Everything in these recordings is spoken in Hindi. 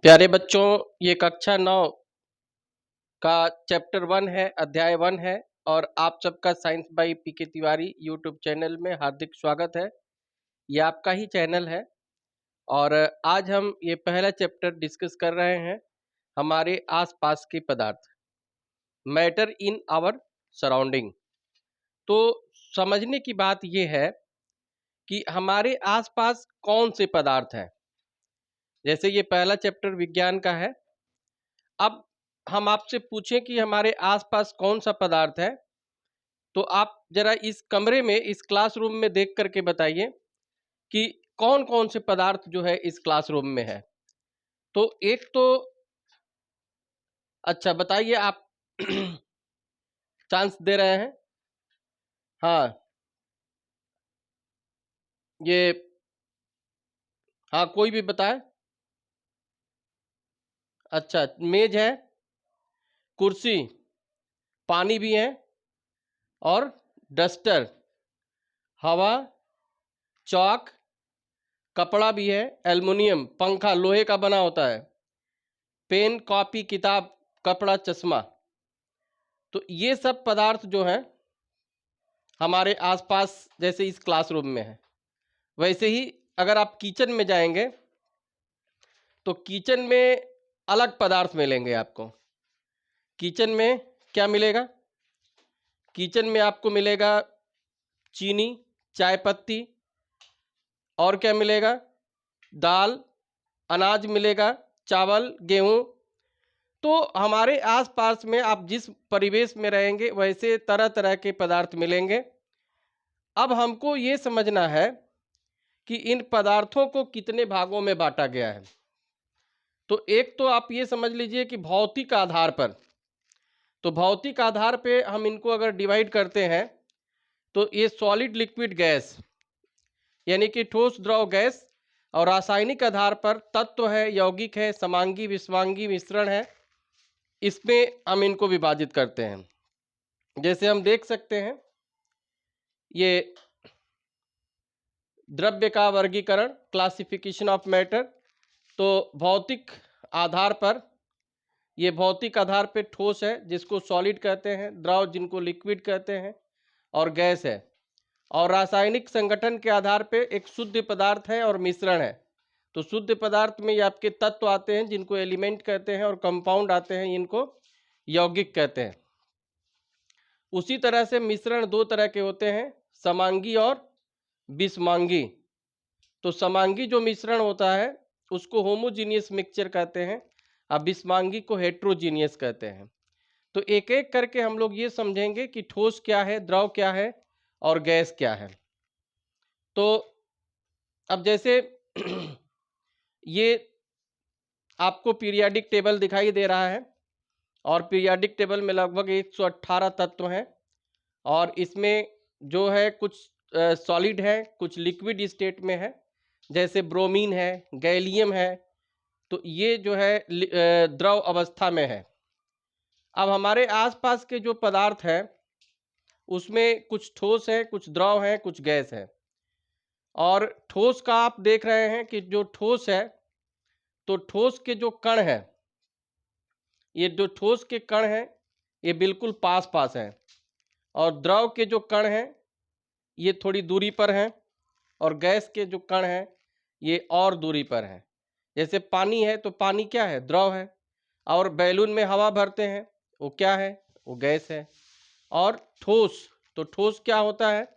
प्यारे बच्चों, ये कक्षा 9 का चैप्टर 1 है, अध्याय 1 है और आप सबका science by PK Tiwari YouTube channel में हार्दिक स्वागत है। ये आपका ही चैनल है और आज हम ये पहला चैप्टर डिस्कस कर रहे हैं, हमारे आसपास के पदार्थ, मैटर इन आवर सराउंडिंग। तो समझने की बात ये है कि हमारे आसपास कौन से पदार्थ हैं। जैसे ये पहला चैप्टर विज्ञान का है। अब हम आपसे पूछें कि हमारे आसपास कौन सा पदार्थ है, तो आप जरा इस कमरे में, इस क्लासरूम में देख करके बताइए कि कौन कौन से पदार्थ जो है इस क्लासरूम में है। तो एक तो अच्छा बताइए आप। चांस दे रहे हैं। हाँ, ये हाँ, कोई भी बताए। अच्छा, मेज है, कुर्सी, पानी भी है और डस्टर, हवा, चौक, कपड़ा भी है, एल्युमिनियम, पंखा लोहे का बना होता है, पेन, कॉपी, किताब, कपड़ा, चश्मा। तो ये सब पदार्थ जो हैं हमारे आसपास, जैसे इस क्लासरूम में है, वैसे ही अगर आप किचन में जाएंगे तो किचन में अलग पदार्थ मिलेंगे आपको। किचन में क्या मिलेगा? किचन में आपको मिलेगा चीनी, चाय पत्ती, और क्या मिलेगा? दाल, अनाज मिलेगा, चावल, गेहूं। तो हमारे आसपास में आप जिस परिवेश में रहेंगे वैसे तरह तरह के पदार्थ मिलेंगे। अब हमको ये समझना है कि इन पदार्थों को कितने भागों में बांटा गया है। तो एक तो आप ये समझ लीजिए कि भौतिक आधार पर, तो भौतिक आधार पे हम इनको अगर डिवाइड करते हैं तो ये सॉलिड, लिक्विड, गैस, यानी कि ठोस, द्रव, गैस। और रासायनिक आधार पर तत्व है, यौगिक है, समांगी, विषवांगी, मिश्रण है, इसमें हम इनको विभाजित करते हैं। जैसे हम देख सकते हैं ये द्रव्य का वर्गीकरण, क्लासिफिकेशन ऑफ मैटर। तो भौतिक आधार पर, ये भौतिक आधार पे ठोस है जिसको सॉलिड कहते हैं, द्रव जिनको लिक्विड कहते हैं, और गैस है। और रासायनिक संगठन के आधार पे एक शुद्ध पदार्थ है और मिश्रण है। तो शुद्ध पदार्थ में ये आपके तत्व आते हैं जिनको एलिमेंट कहते हैं, और कंपाउंड आते हैं इनको यौगिक कहते हैं। उसी तरह से मिश्रण दो तरह के होते हैं, समांगी और विषमांगी। तो समांगी जो मिश्रण होता है उसको होमोजीनियस मिक्सचर कहते हैं, अब विषमांगी को हेट्रोजीनियस कहते हैं। तो एक एक करके हम लोग ये समझेंगे कि ठोस क्या है, द्रव क्या है और गैस क्या है। तो अब जैसे ये आपको पीरियाडिक टेबल दिखाई दे रहा है, और पीरियाडिक टेबल में लगभग 118 तत्व हैं, और इसमें जो है कुछ सॉलिड है, कुछ लिक्विड स्टेट में है, जैसे ब्रोमीन है, गैलियम है। तो ये जो है द्रव अवस्था में है। अब हमारे आसपास के जो पदार्थ हैं उसमें कुछ ठोस है, कुछ द्रव है, कुछ गैस है। और ठोस का आप देख रहे हैं कि जो ठोस है, तो ठोस के जो कण है, ये जो ठोस के कण हैं ये बिल्कुल पास पास हैं, और द्रव के जो कण हैं ये थोड़ी दूरी पर हैं, और गैस के जो कण हैं ये और दूरी पर हैं। जैसे पानी है तो पानी क्या है? द्रव है। और बैलून में हवा भरते हैं, वो क्या है? वो गैस है। और ठोस, तो ठोस क्या होता है?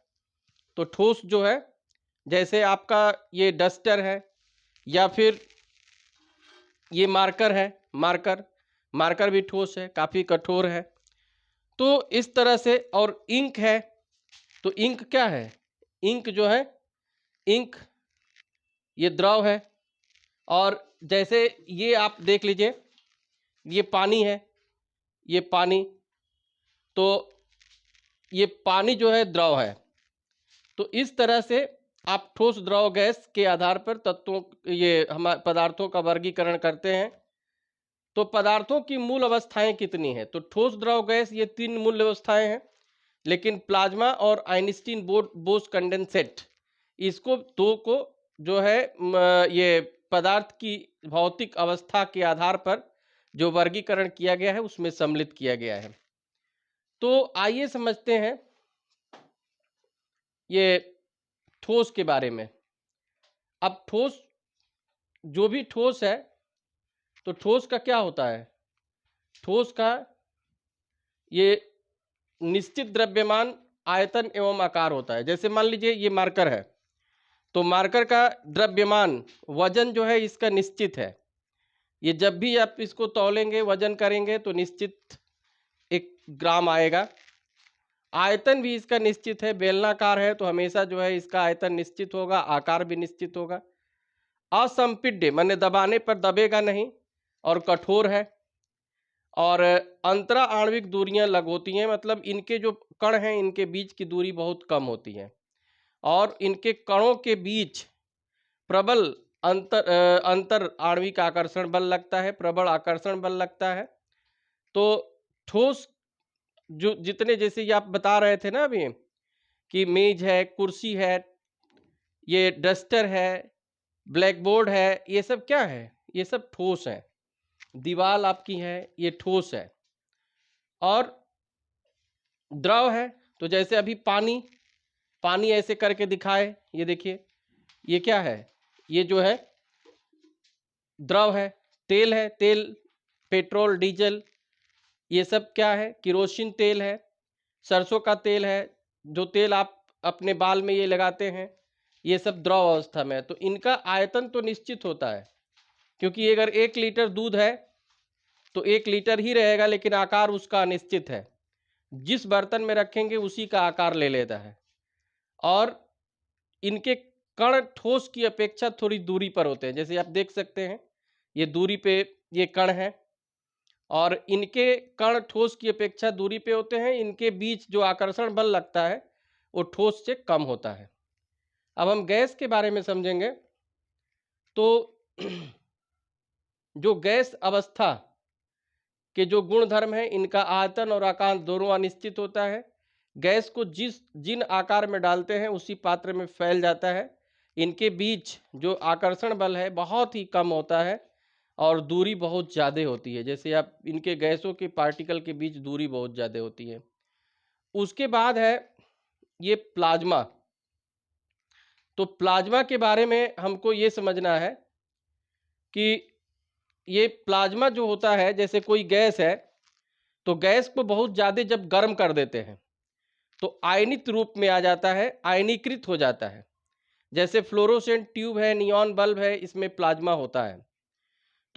तो ठोस जो है, जैसे आपका ये डस्टर है, या फिर ये मार्कर है, मार्कर, मार्कर भी ठोस है, काफ़ी कठोर है। तो इस तरह से, और इंक है, तो इंक क्या है? इंक जो है, इंक ये द्रव है। और जैसे ये आप देख लीजिए, ये पानी है, ये पानी, तो ये पानी जो है द्रव है। तो इस तरह से आप ठोस, द्रव, गैस के आधार पर तत्वों, ये हमारे पदार्थों का वर्गीकरण करते हैं। तो पदार्थों की मूल अवस्थाएं कितनी हैं? तो ठोस, द्रव, गैस, ये तीन मूल अवस्थाएं हैं। लेकिन प्लाज्मा और आइंस्टीन बोस कंडेंसेट, इसको दो को जो है ये पदार्थ की भौतिक अवस्था के आधार पर जो वर्गीकरण किया गया है उसमें सम्मिलित किया गया है। तो आइए समझते हैं ये ठोस के बारे में। अब ठोस, जो भी ठोस है, तो ठोस का क्या होता है? ठोस का ये निश्चित द्रव्यमान, आयतन एवं आकार होता है। जैसे मान लीजिए ये मार्कर है, तो मार्कर का द्रव्यमान, वजन जो है इसका निश्चित है। ये जब भी आप इसको तौलेंगे, वजन करेंगे तो निश्चित 1 ग्राम आएगा। आयतन भी इसका निश्चित है, बेलनाकार है तो हमेशा जो है इसका आयतन निश्चित होगा, आकार भी निश्चित होगा। असंपीड्य माने दबाने पर दबेगा नहीं, और कठोर है। और अंतरा आणविक दूरियां लघु होती हैं, मतलब इनके जो कण हैं इनके बीच की दूरी बहुत कम होती है, और इनके कणों के बीच प्रबल अंतर आणविक आकर्षण बल लगता है, प्रबल आकर्षण बल लगता है। तो ठोस जो जितने, जैसे ये आप बता रहे थे ना अभी कि मेज है, कुर्सी है, ये डस्टर है, ब्लैक बोर्ड है, ये सब क्या है? ये सब ठोस है। दीवार आपकी है, ये ठोस है। और द्रव है, तो जैसे अभी पानी, पानी ऐसे करके दिखाए, ये देखिए ये क्या है? ये जो है द्रव है। तेल है, तेल, पेट्रोल, डीजल, ये सब क्या है? किरोसिन तेल है, सरसों का तेल है, जो तेल आप अपने बाल में ये लगाते हैं, ये सब द्रव अवस्था में है। तो इनका आयतन तो निश्चित होता है, क्योंकि अगर 1 लीटर दूध है तो 1 लीटर ही रहेगा, लेकिन आकार उसका अनिश्चित है। जिस बर्तन में रखेंगे उसी का आकार ले लेता है। और इनके कण ठोस की अपेक्षा थोड़ी दूरी पर होते हैं। जैसे आप देख सकते हैं ये दूरी पे ये कण है, और इनके कण ठोस की अपेक्षा दूरी पे होते हैं। इनके बीच जो आकर्षण बल लगता है वो ठोस से कम होता है। अब हम गैस के बारे में समझेंगे। तो जो गैस अवस्था के जो गुण धर्म है, इनका आयतन और आकार दोनों अनिश्चित होता है। गैस को जिन आकार में डालते हैं उसी पात्र में फैल जाता है। इनके बीच जो आकर्षण बल है बहुत ही कम होता है, और दूरी बहुत ज़्यादा होती है। जैसे आप इनके गैसों के पार्टिकल के बीच दूरी बहुत ज़्यादा होती है। उसके बाद है ये प्लाज्मा। तो प्लाज्मा के बारे में हमको ये समझना है कि ये प्लाज्मा जो होता है, जैसे कोई गैस है, तो गैस को बहुत ज़्यादा जब गर्म कर देते हैं तो आयनित रूप में आ जाता है, आयनीकृत हो जाता है। जैसे फ्लोरोसेंट ट्यूब है, नियॉन बल्ब है, इसमें प्लाज्मा होता है।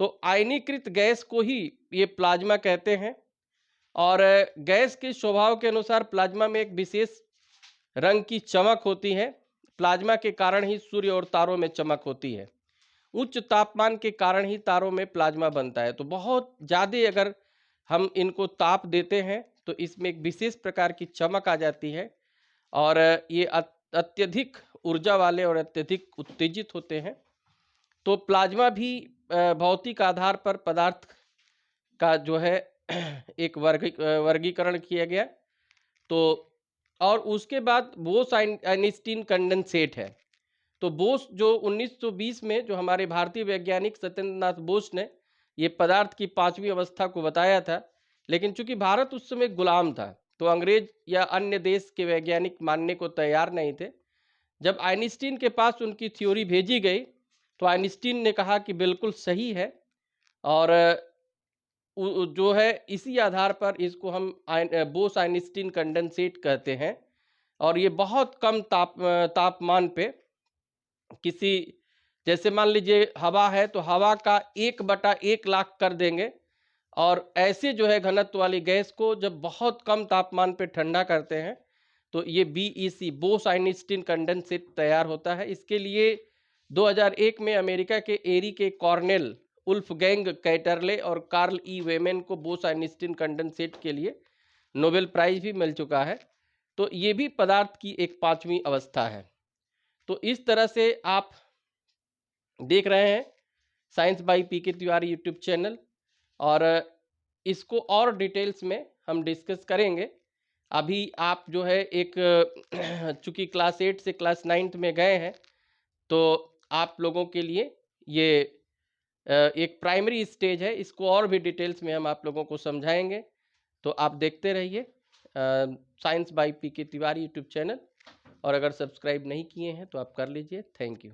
तो आयनीकृत गैस को ही ये प्लाज्मा कहते हैं। और गैस के स्वभाव के अनुसार प्लाज्मा में एक विशेष रंग की चमक होती है। प्लाज्मा के कारण ही सूर्य और तारों में चमक होती है। उच्च तापमान के कारण ही तारों में प्लाज्मा बनता है। तो बहुत ज़्यादा अगर हम इनको ताप देते हैं तो इसमें एक विशेष प्रकार की चमक आ जाती है, और ये अत्यधिक ऊर्जा वाले और अत्यधिक उत्तेजित होते हैं। तो प्लाज्मा भी भौतिक आधार पर पदार्थ का जो है एक वर्गीकरण किया गया। तो और उसके बाद बोस आइंस्टीन कंडेंसेट है। तो बोस जो 1920 में जो हमारे भारतीय वैज्ञानिक सत्येंद्र नाथ बोस ने ये पदार्थ की 5वीं अवस्था को बताया था, लेकिन चूंकि भारत उस समय गुलाम था तो अंग्रेज या अन्य देश के वैज्ञानिक मानने को तैयार नहीं थे। जब आइंस्टीन के पास उनकी थ्योरी भेजी गई तो आइंस्टीन ने कहा कि बिल्कुल सही है, और जो है इसी आधार पर इसको हम बोस आइंस्टीन कंडेंसेट कहते हैं। और ये बहुत कम तापमान पे किसी, जैसे मान लीजिए हवा है तो हवा का 1/1 लाख कर देंगे, और ऐसे जो है घनत्व वाली गैस को जब बहुत कम तापमान पे ठंडा करते हैं तो ये BEC बोस आइंस्टीन कंडेंसेट तैयार होता है। इसके लिए 2001 में अमेरिका के एरी के कॉर्नेल, उल्फगैंग कैटरले और कार्ल ई वेमेन को बोस आइंस्टीन कंडेंसेट के लिए नोबेल प्राइज भी मिल चुका है। तो ये भी पदार्थ की एक 5वीं अवस्था है। तो इस तरह से आप देख रहे हैं science by PK Tiwari YouTube channel, और इसको और डिटेल्स में हम डिस्कस करेंगे। अभी आप जो है एक चूँकि क्लास 8 से क्लास 9th में गए हैं तो आप लोगों के लिए ये एक प्राइमरी स्टेज है, इसको और भी डिटेल्स में हम आप लोगों को समझाएंगे। तो आप देखते रहिए साइंस बाय पी के तिवारी यूट्यूब चैनल, और अगर सब्सक्राइब नहीं किए हैं तो आप कर लीजिए। Thank you.